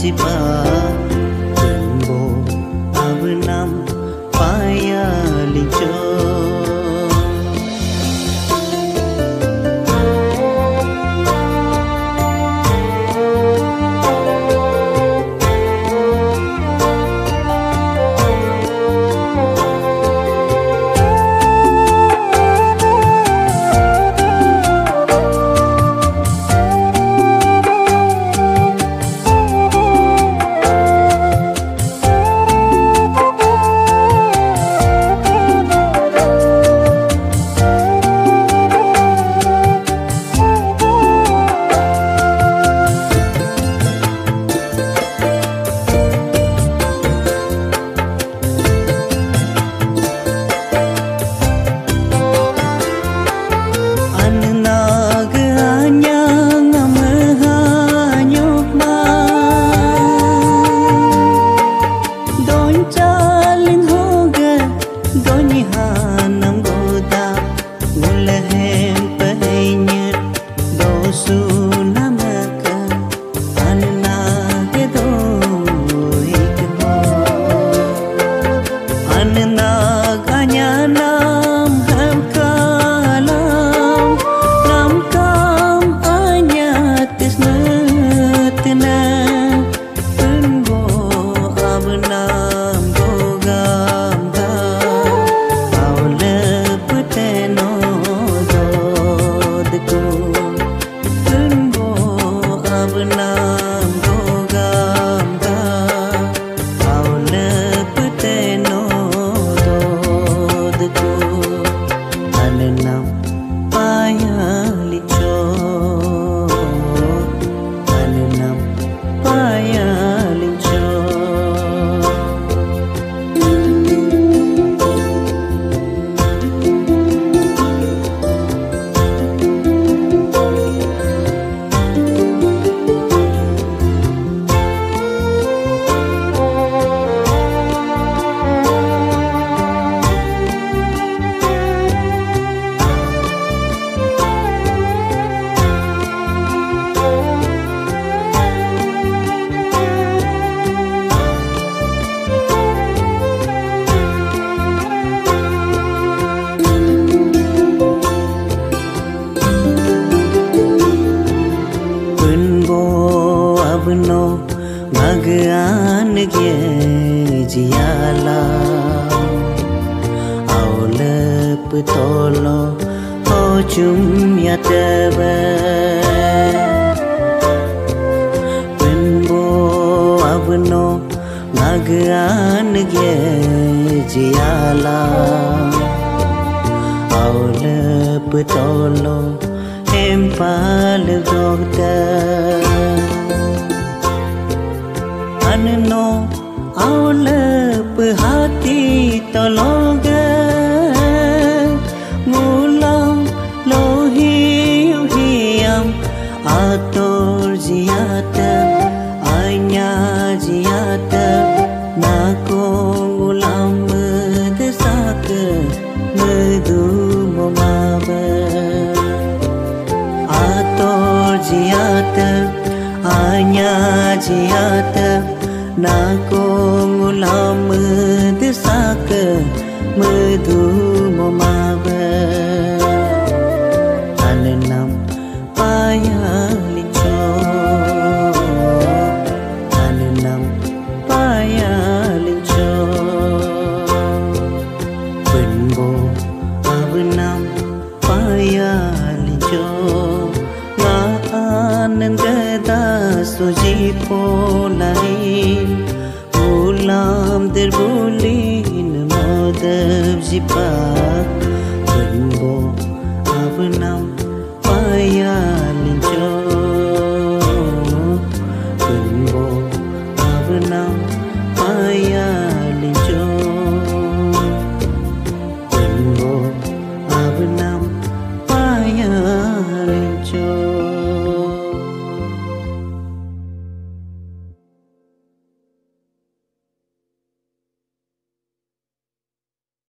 jipa Benbo abnam paya lijo Abno magaan ge jiala aule putolo hojum ya tebe Benbo abno magaan ge jiala aule putolo empal gogda Anno aule pehati tologa ngulang lohi uhiam ator jiata anya jiata nako ngulang medesak medu momaba ator jiata anya jiata nako ngulam desak medu momaba anenam paya lijo anenam paya lijo Benbo abnam paya lijo nanda suji polai ulam derbulin modab jipa